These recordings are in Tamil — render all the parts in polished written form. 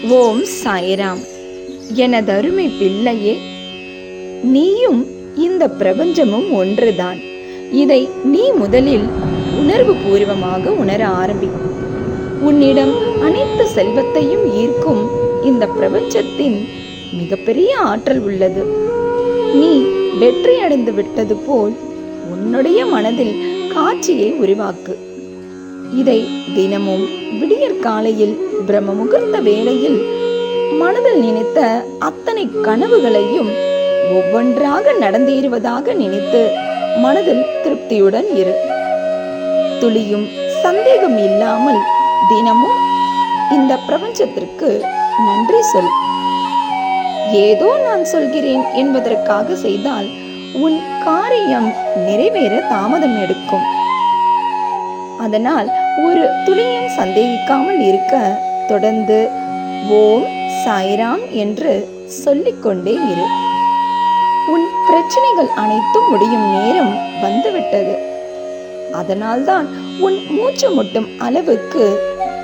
ஓம் சாய்ராம். எனதருமை பிள்ளையே, நீயும் இந்த பிரபஞ்சமும் ஒன்றுதான். இதை நீ முதலில் உணர்வு பூர்வமாக உணர ஆரம்பி. உன்னிடம் அனைத்து செல்வத்தையும் ஈர்க்கும் இந்த பிரபஞ்சத்தின் மிகப்பெரிய ஆற்றல் உள்ளது. நீ வெற்றி அடைந்து விட்டது போல் உன்னுடைய மனதில் காட்சியை உருவாக்கு. இதை தினமும் விடியற் காலையில் பிரம்ம முகூர்த்த வேளையில் மனதில் நினைத்த அத்தனை கனவுகளையும் ஒவ்வொன்றாக நடந்தேறுவதாக நினைத்து மனதில் திருப்தியுடன் இரு. துளியும் சந்தேகம் இல்லாமல் தினமும் இந்த பிரபஞ்சத்திற்கு நன்றி சொல். ஏதோ நான் சொல்கிறேன் என்பதற்காக செய்தால் உன் காரியம் நிறைவேற தாமதம் எடுக்கும். அதனால் ஒரு துளியும் சந்தேகிக்காமல் இருக்க தொடர்ந்து ஓம் சாய்ராம் என்று சொல்லிக்கொண்டே இரு. உன் பிரச்சனைகள் அனைத்தும் முடியும் நேரம் வந்துவிட்டது. அதனால்தான் உன் மூச்சு முட்டும் அளவுக்கு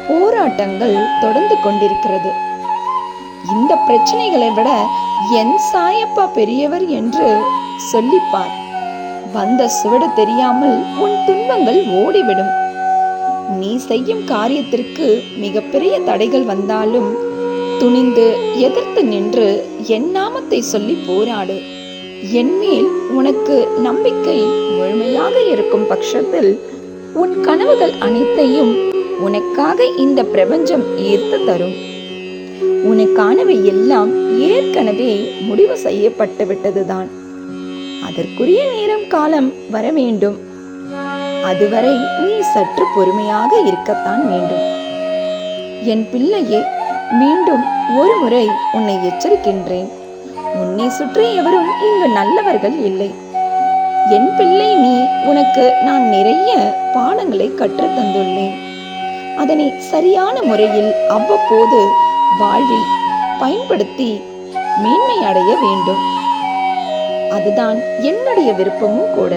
போராட்டங்கள் தொடர்ந்து கொண்டிருக்கிறது. இந்த பிரச்சனைகளை விட என் சாயப்பா பெரியவர் என்று சொல்லிப்பார். வந்த சுவடு தெரியாமல் உன் துன்பங்கள் ஓடிவிடும். நீ செய்யும் காரியத்திற்கு மிகப்பெரிய தடைகள் வந்தாலும் துணிந்து எதிர்த்து நின்று என் நாமத்தை சொல்லி போராடு. என் மேல் உனக்கு நம்பிக்கை முழுமையாக இருக்கும் பட்சத்தில் உன் கனவுகள் அனைத்தையும் உனக்காக இந்த பிரபஞ்சம் ஈர்த்து தரும். உனக்கானவை எல்லாம் ஏற்கனவே முடிவு செய்யப்பட்டு விட்டதுதான். அதற்குரிய நேரம் காலம் வர வேண்டும். அதுவரை நீ சற்று பொறுமையாக இருக்கத்தான் வேண்டும். என் பிள்ளையே, மீண்டும் ஒரு முறை உன்னை எச்சரிக்கின்றேன். உன்னை சுற்றி எவரும் இங்கு நல்லவர்கள் இல்லை. என் பிள்ளை நீ, உனக்கு நான் நிறைய பாடங்களை கற்றுத் தந்துள்ளேன். அதனை சரியான முறையில் அவ்வப்போது வாழ்வில் பயன்படுத்தி மேன்மை அடைய வேண்டும். அதுதான் என்னுடைய விருப்பமும் கூட.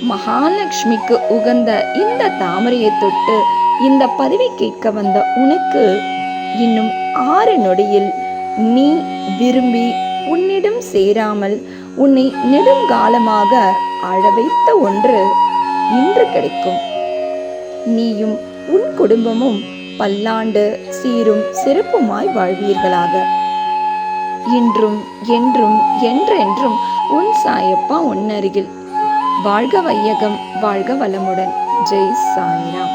மகாலட்சுமிக்கு உகந்த இந்த தாமரையை தொட்டு இந்த பதிவை கேட்க வந்த உனக்கு இன்னும் 6 நொடியில் நீ விரும்பி உன்னிடம் சேராமல் உன்னை நெடுங்காலமாக அழ வைத்த ஒன்று இன்று கிடைக்கும். நீயும் உன் குடும்பமும் பல்லாண்டு சீரும் சிறப்புமாய் வாழ்வீர்களாக. இன்றும் என்றும் என்றென்றும் உன் சாயப்பா உன்னருகில். வாழ்க வையகம், வாழ்க வளமுடன். ஜெய் சாய்ராம்.